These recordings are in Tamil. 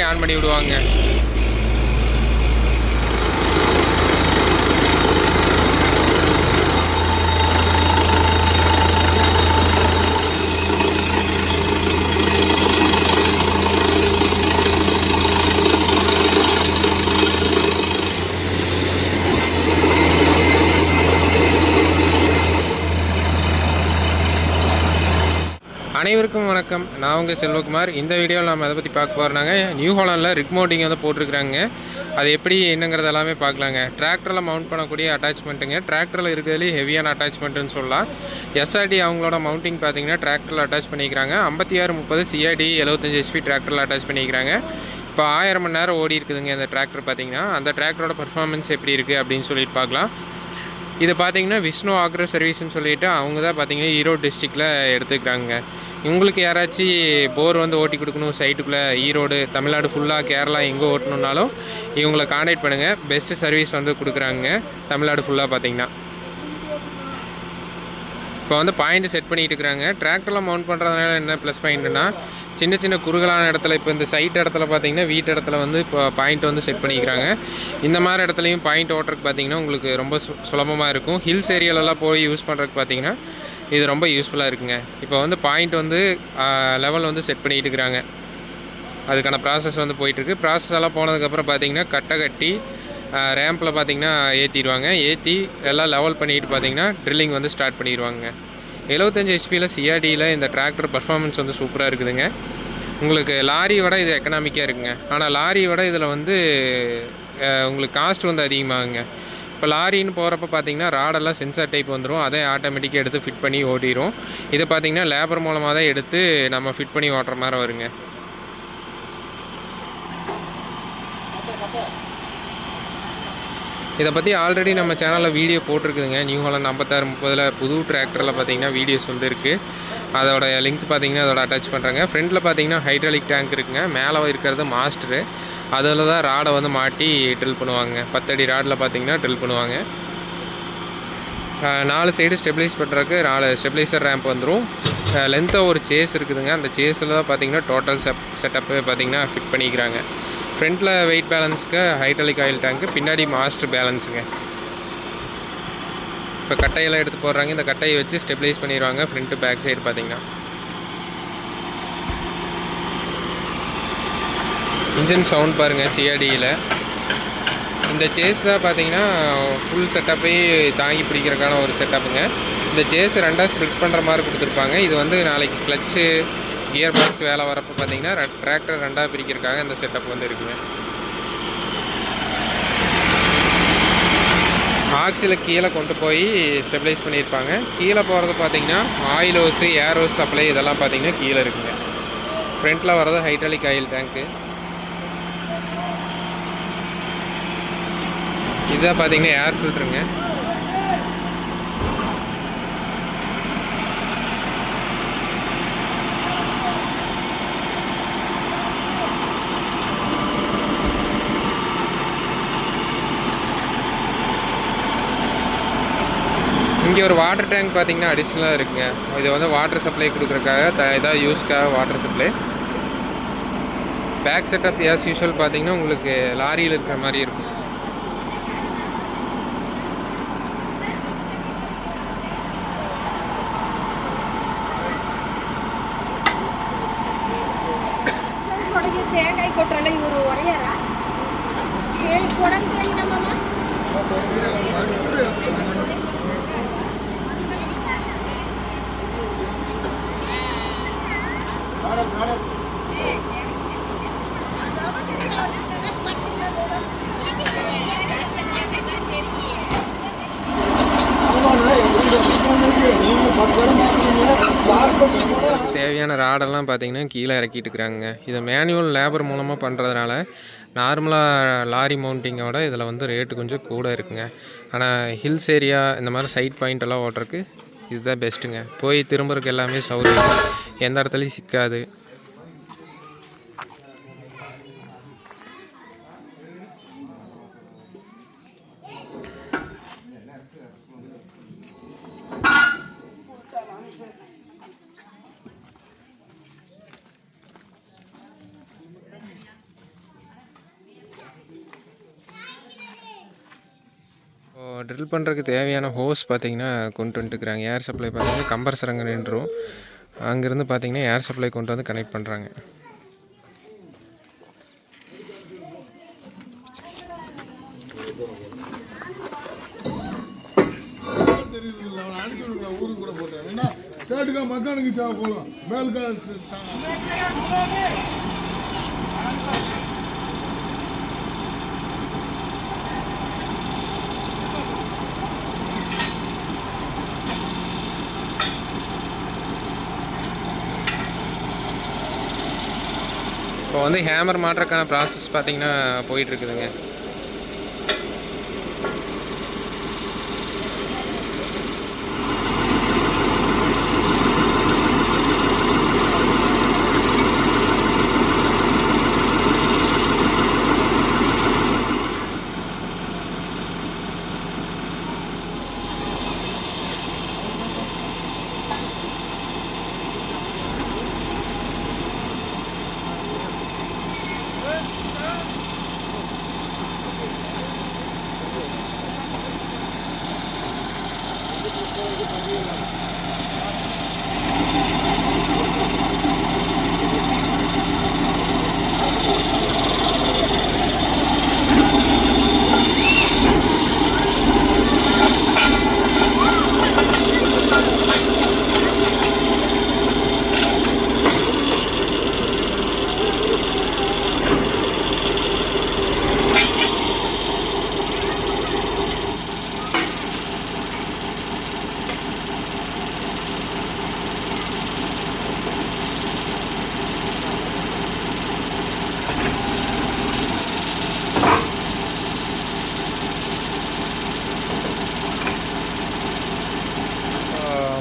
ஆன் பண்ணி விடுவாங்க. அனைவருக்கும் வணக்கம். நான் உங்கள் செல்வகுமார். இந்த வீடியோவில் நம்ம அதை பற்றி பார்க்க போகிறோம்னாங்க, நியூ ஹாலண்டில் ரிக் மவுண்டிங் வந்து போட்டிருக்கிறாங்க. அது எப்படி என்னங்கிறது எல்லாமே பார்க்கலாங்க. டிராக்டரில் மவுண்ட் பண்ணக்கூடிய அட்டாச்மெண்ட்டுங்க. டிராக்டரில் இருக்கிறதுலேயே ஹெவியான அட்டாச்மெண்ட்டுன்னு சொல்லலாம். எஸ்ஆர்டி அவங்களோட மவுண்டிங் பார்த்தீங்கன்னா டிராக்டரில் அட்டாச் பண்ணிக்கிறாங்க. 5630 சிஆர்டி 75 HP டிராக்டரில் அட்டாச் பண்ணிக்கிறாங்க. இப்போ 1000 மணி நேரம் ஓடி இருக்குதுங்க இந்த டிராக்டர். பார்த்தீங்கன்னா அந்த டிராக்டரோட பர்ஃபார்மன்ஸ் எப்படி இருக்குது அப்படின்னு சொல்லிட்டு பார்க்கலாம். இது பார்த்தீங்கன்னா விஷ்ணு ஆக்ரோ சர்வீஸ்னு சொல்லிட்டு அவங்க தான் பார்த்தீங்கன்னா ஈரோடு டிஸ்ட்ரிக்டில் எடுத்துக்கிறாங்க. உங்களுக்கு யாராச்சும் போர் வந்து ஓட்டி கொடுக்கணும் சைட்டுக்குள்ளே, ஈரோடு தமிழ்நாடு ஃபுல்லாக கேரளா எங்கே ஓட்டணுன்னாலும் இவங்களை காண்டாக்ட் பண்ணுங்கள். பெஸ்ட்டு சர்வீஸ் வந்து கொடுக்குறாங்க தமிழ்நாடு ஃபுல்லாக. பார்த்தீங்கன்னா இப்போ வந்து பாயிண்ட் செட் பண்ணிகிட்டு இருக்கிறாங்க. டிராக்டரில் மவுண்ட் பண்ணுறதுனால என்ன ப்ளஸ் பாயிண்ட்னா, சின்ன சின்ன குறுகலான இடத்துல, இப்போ இந்த சைட் இடத்துல பார்த்தீங்கன்னா வீட்டு இடத்துல வந்து இப்போ பாயிண்ட் வந்து செட் பண்ணிக்கிறாங்க. இந்த மாதிரி இடத்துலையும் பாயிண்ட் ஓட்டுறதுக்கு பார்த்தீங்கன்னா உங்களுக்கு ரொம்ப சுலபமாக இருக்கும். ஹில்ஸ் ஏரியாலெல்லாம் போய் யூஸ் பண்ணுறதுக்கு பார்த்தீங்கன்னா இது ரொம்ப யூஸ்ஃபுல்லாக இருக்குங்க. இப்போ வந்து பாயிண்ட் வந்து லெவல் வந்து செட் பண்ணிகிட்டு இருக்கிறாங்க. அதுக்கான ப்ராசஸ் வந்து போயிட்டுருக்கு. ப்ராசஸ் எல்லாம் போனதுக்கப்புறம் பார்த்தீங்கன்னா கட்டை கட்டி ரேம்பில் பார்த்தீங்கன்னா ஏற்றிடுவாங்க. ஏற்றி எல்லாம் லெவல் பண்ணிட்டு பார்த்தீங்கன்னா ட்ரில்லிங் வந்து ஸ்டார்ட் பண்ணிடுவாங்க. 75 HPயில் சிஆர்டியில் இந்த டிராக்டர் பர்ஃபார்மன்ஸ் வந்து சூப்பராக இருக்குதுங்க. உங்களுக்கு லாரியை விட இது எக்கனாமிக்காக இருக்குங்க. ஆனால் லாரியை விட இதில் வந்து உங்களுக்கு காஸ்ட் வந்து அதிகமாகுங்க. இப்போ லாரின்னு போகிறப்ப பார்த்தீங்கன்னா ராடெல்லாம் சென்சார் டைப் வந்துடும். அதை ஆட்டோமேட்டிக்காக எடுத்து ஃபிட் பண்ணி ஓட்டிடும். இதை பார்த்தீங்கன்னா லேபர் மூலமாக தான் எடுத்து நம்ம ஃபிட் பண்ணி ஓட்டுற மாதிரி வருங்க. இதை பற்றி ஆல்ரெடி நம்ம சேனலில் வீடியோ போட்டிருக்குதுங்க. நியூ ஹாலண்ட் 5630 புது டிராக்டரில் பார்த்தீங்கன்னா வீடியோஸ் வந்து இருக்குது. அதோட லிங்க் பார்த்தீங்கன்னா அதோட அட்டாச் பண்ணுறாங்க. ஃப்ரண்ட்டில் பார்த்தீங்கன்னா ஹைட்ராலிக் டேங்க் இருக்குங்க. மேலே இருக்கிறது மாஸ்டரு. அதில் தான் ராடை வந்து மாட்டி ட்ரில் பண்ணுவாங்க. 10 அடி ராடில் பார்த்தீங்கன்னா ட்ரில் பண்ணுவாங்க. 4 சைடு ஸ்டெபிலைஸ் பண்ணுறதுக்கு 4 ஸ்டெபிலைசர் ரேம்ப் வந்துடும். லென்த்தாக ஒரு சேஸ் இருக்குதுங்க. அந்த சேஸில் தான் பார்த்தீங்கன்னா டோட்டல் செட்டப்பு பார்த்தீங்கன்னா ஃபிட் பண்ணிக்கிறாங்க. ஃப்ரண்ட்டில் வெயிட் பேலன்ஸுக்கு ஹைட்ராலிக் ஆயில் டேங்க்கு, பின்னாடி மாஸ்டர் பேலன்ஸுங்க. இப்போ கட்டையெல்லாம் எடுத்து போடுறாங்க. இந்த கட்டையை வச்சு ஸ்டெபிலைஸ் பண்ணிடுவாங்க. ஃப்ரண்ட்டு பேக் சைடு பார்த்தீங்கன்னா இன்ஜின் சவுண்ட் பாருங்கள் சிஆர்டியில். இந்த சேஸ் தான் பார்த்தீங்கன்னா ஃபுல் செட்டப்பை தாங்கி பிடிக்கிறதுக்கான ஒரு செட்டப்புங்க. இந்த சேஸ் ரெண்டாக ஸ்ப்ளிட் பண்ணுற மாதிரி கொடுத்துருப்பாங்க. இது வந்து நாளைக்கு கிளச்சு கியர் பாக்ஸ் வேலை வரப்போ பார்த்தீங்கன்னா டிராக்டர் ரெண்டாக பிரிக்கிறதுக்காக இந்த செட்டப் வந்து இருக்குங்க. ஆக்சில் கீழே கொண்டு போய் ஸ்டெபிலைஸ் பண்ணியிருப்பாங்க. கீழே போகிறது பார்த்தீங்கன்னா ஆயில் ஹோஸு, ஏர் ஹோஸ் சப்ளை இதெல்லாம் பார்த்தீங்கன்னா கீழே இருக்குங்க. ஃப்ரண்ட்டில் வர்றது ஹைட்ராலிக் ஆயில் டேங்க்கு. இதுதான் பார்த்தீங்கன்னா ஏர் ஃபில்ட்ருங்க. இங்கே ஒரு வாட்டர் டேங்க் பார்த்தீங்கன்னா அடிஷ்னலாக இருக்குங்க. இது வந்து வாட்டர் சப்ளை கொடுக்குறதுக்காக ஏதாவது யூஸ்க்காக water supply. Back setup as usual பார்த்தீங்கன்னா உங்களுக்கு லாரியில் இருக்கிற மாதிரி இருக்கும். தேவையான ராடெல்லாம் பார்த்தீங்கன்னா கீழே இறக்கிட்டு இருக்கிறாங்க. இதை மேனுவல் லேபர் மூலமாக பண்ணுறதுனால நார்மலாக லாரி மவுண்டிங்கோட இதில் வந்து ரேட்டு கொஞ்சம் கூட இருக்குங்க. ஆனால் ஹில்ஸ் ஏரியா இந்த மாதிரி சைட் பாயிண்ட் எல்லாம் ஓட்டுறதுக்கு இதுதான் பெஸ்ட்டுங்க. போய் திரும்புறதுக்கு எல்லாமே சௌகரியம், எந்த இடத்துலையும் சிக்காது. இப்போது ட்ரில் பண்ணுறதுக்கு தேவையான ஹோஸ் பார்த்திங்கன்னா கொண்டு வந்துட்டுருக்குறாங்க. ஏர் சப்ளை பார்த்திங்கன்னா கம்ப்ரஸர் அங்கே நின்றும். அங்கேருந்து பார்த்திங்கன்னா ஏர் சப்ளை கொண்டு வந்து கனெக்ட் பண்ணுறாங்க. ஊருக்கு கூட போட்டேன் சேட்டுக்கா மக்கானுக்கு போகலாம் மேலுக்கா இப்போ வந்து ஹேமர் மாட்டுறதுக்கான ப்ராசஸ் பார்த்திங்கன்னா போயிட்டுருக்குதுங்க.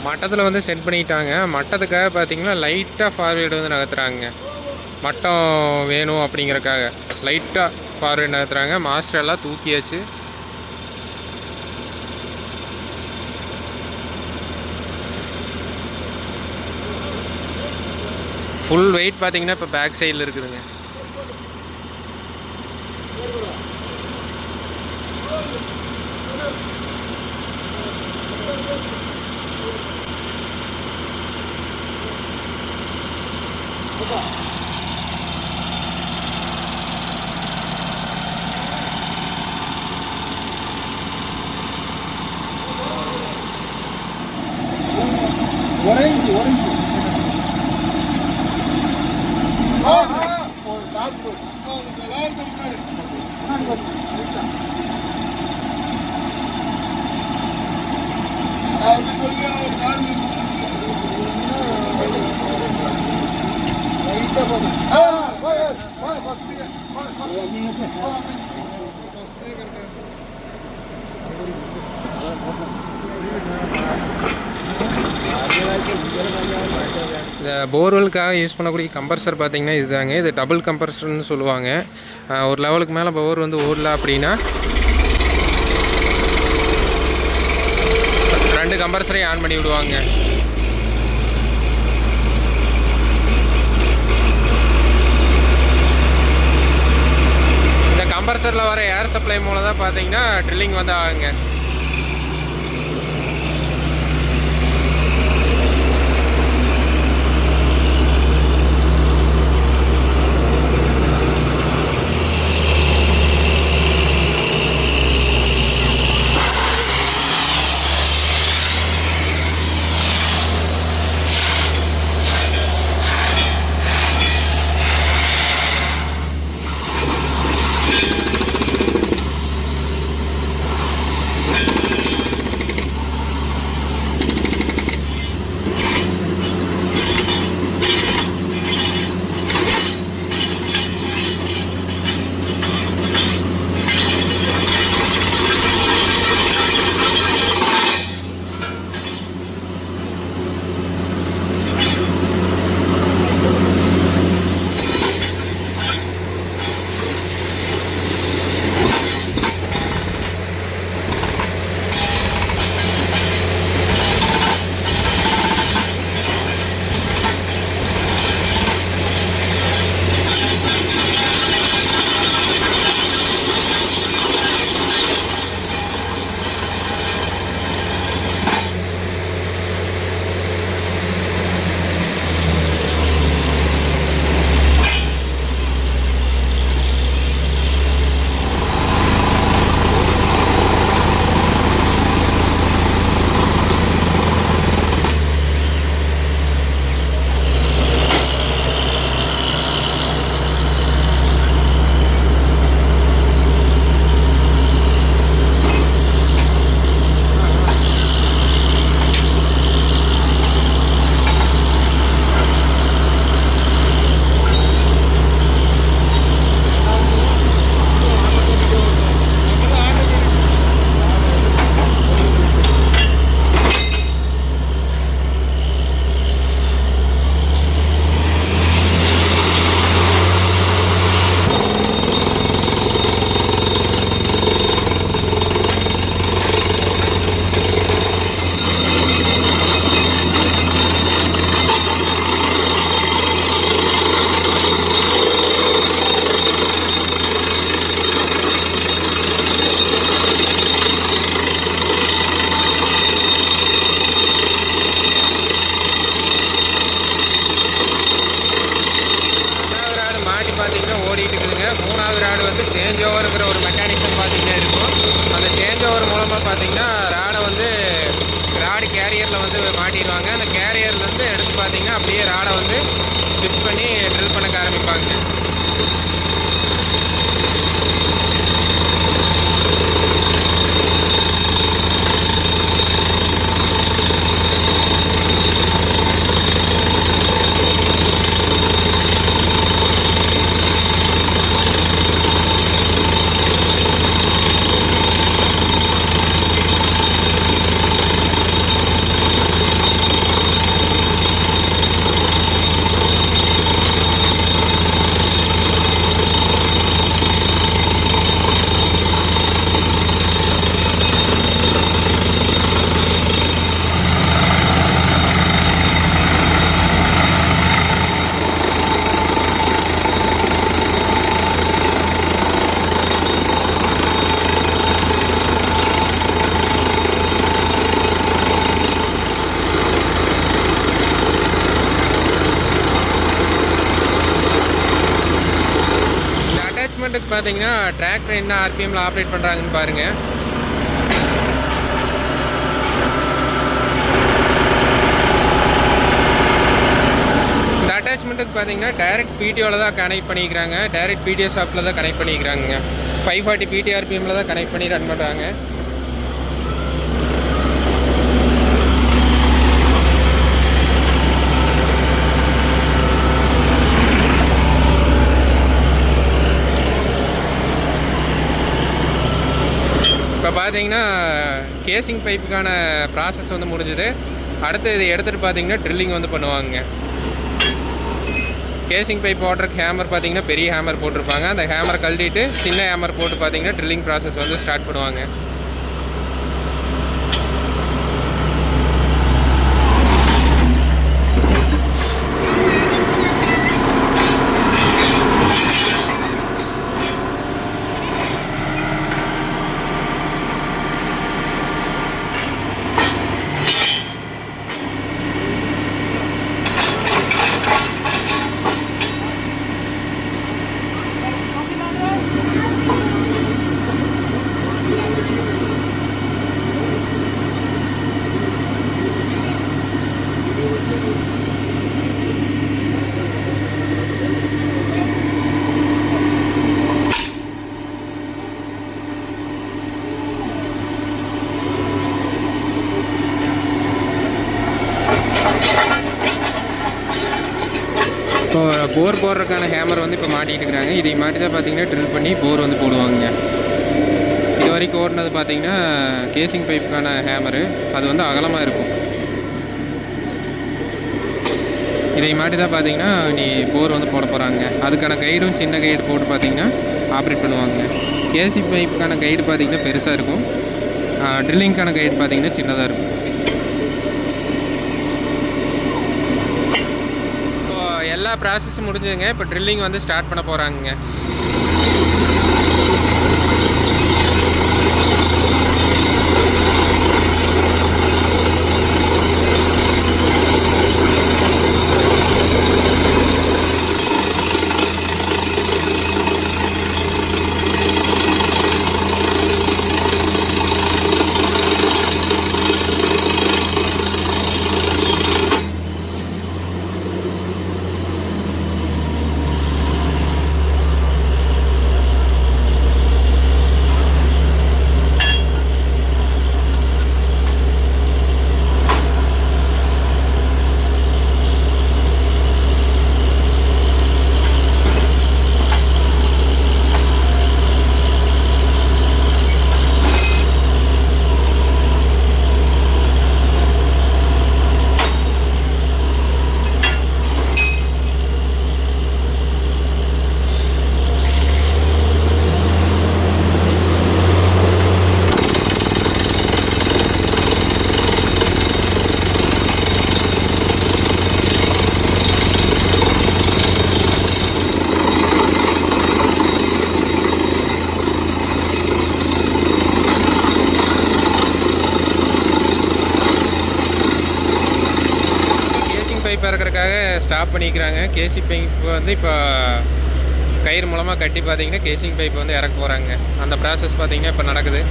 மட்டத்தில் வந்து செட் பண்ணிட்டாங்க. மட்டத்துக்காக பார்த்திங்கன்னா லைட்டாக ஃபார்வேர்டு வந்து நகர்த்துறாங்க. மட்டம் வேணும் அப்படிங்கிறக்காக லைட்டாக ஃபார்வேர்டு நகர்த்துறாங்க. மாஸ்டர் எல்லாம் தூக்கியாச்சு. ஃபுல் வெயிட் பார்த்திங்கன்னா இப்போ பேக் சைடில் இருக்குதுங்க. இந்த போர்வெலுக்காக யூஸ் பண்ணக்கூடிய கம்ப்ரஸர் பார்த்திங்கன்னா இதுதாங்க. இது டபுள் கம்ப்ரஸர்னு சொல்லுவாங்க. ஒரு லெவலுக்கு மேலே போர் வந்து ஓடல அப்படின்னா 2 கம்ப்ரஸரையும் ஆன் பண்ணி விடுவாங்க. இந்த கம்ப்ரஸரில் வர ஏர் சப்ளை மூலம் தான் பார்த்திங்கன்னா ட்ரில்லிங் வந்து ஆகுங்க. கவர் மூலமாக பார்த்தீங்கன்னா ராடை வந்து ராடு கேரியரில் வந்து மாட்டிடுவாங்க. அந்த கேரியர்லேருந்து எடுத்து பார்த்தீங்கன்னா அப்படியே ராடை வந்து ஃபிக்ஸ் பண்ணி ட்ரில் பண்ண ஆரம்பிப்பாங்க. அட்டாச்மெண்ட்டுக்கு பார்த்தீங்கன்னா டிராக்டர் என்ன ஆர்பிஎம்மில் ஆப்ரேட் பண்ணுறாங்கன்னு பாருங்கள். இந்த அட்டாச்மெண்ட்டுக்கு பார்த்தீங்கன்னா டைரக்ட் பிடிஓவில் தான் கனெக்ட் பண்ணிக்கிறாங்க. டைரக்ட் பிடிஓ ஷாப்பில் தான் கனெக்ட் பண்ணிக்கிறாங்க. 540 பிடிஆர்பிஎம்மில் தான் கனெக்ட் பண்ணி ரன் பண்ணுறாங்க. இப்போ பார்த்தீங்கன்னா கேசிங் பைப்புக்கான ப்ராசஸ் வந்து முடிஞ்சுது. அடுத்து இதை எடுத்துகிட்டு பார்த்தீங்கன்னா ட்ரில்லிங் வந்து பண்ணுவாங்க. கேசிங் பைப் ஓட்டுறக்கு ஹேமர் பார்த்தீங்கன்னா பெரிய ஹேமர் போட்டிருப்பாங்க. அந்த ஹேமரை கழட்டிட்டு சின்ன ஹேமர் போட்டு பார்த்தீங்கன்னா ட்ரில்லிங் ப்ராசஸ் வந்து ஸ்டார்ட் பண்ணுவாங்க. இப்போ போர் போடுறதுக்கான ஹேமர் வந்து இப்போ மாட்டிகிட்டு இருக்கிறாங்க. இதை மாட்டி தான் பார்த்தீங்கன்னா ட்ரில் பண்ணி போர் வந்து போடுவாங்க. இது வரைக்கும் ஓடினது பார்த்தீங்கன்னா கேசிங் பைப்புக்கான ஹேமரு, அது வந்து அகலமாக இருக்கும். இதை மாட்டி தான் பார்த்தீங்கன்னா நீ போர் வந்து போட போகிறாங்க. அதுக்கான கைடும் சின்ன கைடு போட்டு பார்த்தீங்கன்னா ஆப்ரேட் பண்ணுவாங்க. கேசிங் பைப்புக்கான கைடு பார்த்தீங்கன்னா பெருசாக இருக்கும். ட்ரில்லிங்க்கான கைடு பார்த்தீங்கன்னா சின்னதாக இருக்கும். எல்லா ப்ராசஸும் முடிஞ்சுதுங்க. இப்போ ட்ரில்லிங் வந்து ஸ்டார்ட் பண்ண போகிறாங்க. பைப் இறக்கிறதுக்காக ஸ்டாப் பண்ணிக்கிறாங்க. கேசி பைப் வந்து இப்போ கயிறு மூலமாக கட்டி பார்த்தீங்கன்னா கேசிங் பைப் வந்து இறக்க போகிறாங்க. அந்த ப்ராசஸ் பார்த்தீங்கன்னா இப்போ நடக்குது.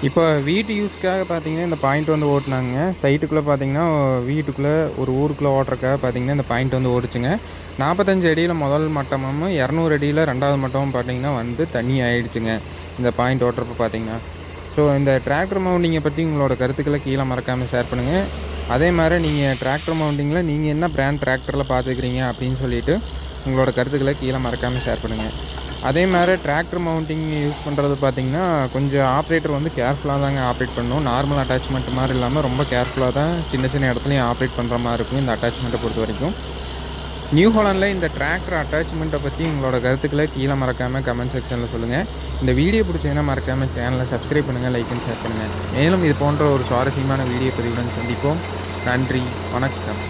இப்போ வீட்டு யூஸ்க்காக பார்த்தீங்கன்னா இந்த பாயிண்ட் வந்து ஓட்டினாங்க. சைட்டுக்குள்ளே பார்த்தீங்கன்னா வீட்டுக்குள்ளே ஒரு ஊருக்குள்ளே ஓட்டுறக்காக பார்த்தீங்கன்னா இந்த பாயிண்ட் வந்து ஓடிச்சுங்க. 45 அடியில் முதல் மட்டமும் 200 அடியில் 2வது மட்டமும் பார்த்தீங்கன்னா வந்து தண்ணி ஆயிடுச்சுங்க இந்த பாயிண்ட் ஓட்டுறப்ப பார்த்தீங்கன்னா. ஸோ இந்த டிராக்டர் மவுண்டிங்கை பற்றி உங்களோட கருத்துக்களை கீழே மறக்காமல் ஷேர் பண்ணுங்கள். அதே மாதிரி நீங்கள் டிராக்டர் மவுண்டிங்கில் நீங்கள் என்ன பிராண்ட் டிராக்டரில் பார்த்துக்கிறீங்க அப்படின்னு சொல்லிவிட்டு உங்களோட கருத்துக்களை கீழே மறக்காமல் ஷேர் பண்ணுங்கள். அதே மாதிரி டிராக்டர் மவுண்டிங் யூஸ் பண்ணுறது பார்த்திங்கன்னா கொஞ்சம் ஆப்ரேட்டர் வந்து கேர்ஃபுல்லாக தாங்க ஆப்ரேட் பண்ணணும். நார்மல் அட்டாச்மெண்ட் மாதிரி இல்லாமல் ரொம்ப கேர்ஃபுல்லாக தான் சின்ன சின்ன இடத்துலையும் ஆப்ரேட் பண்ணுற மாதிரி இருக்கும் இந்த அட்டாச்மெண்ட்டை பொறுத்த வரைக்கும். நியூ ஹாலண்டில் இந்த டிராக்டர் அட்டாச்மெண்ட்டை பற்றி உங்களோட கருத்துக்களை கீழே மறக்காமல் கமெண்ட் செக்ஷனில் சொல்லுங்கள். இந்த வீடியோ பிடிச்சதுன்னா மறக்காமல் சேனலை சப்ஸ்கிரைப் பண்ணுங்கள், லைக் அண்ட் ஷேர் பண்ணுங்கள். மேலும் இது போன்ற ஒரு சுவாரஸ்யமான வீடியோ பதிவுடன் சந்திப்போம். நன்றி, வணக்கம்.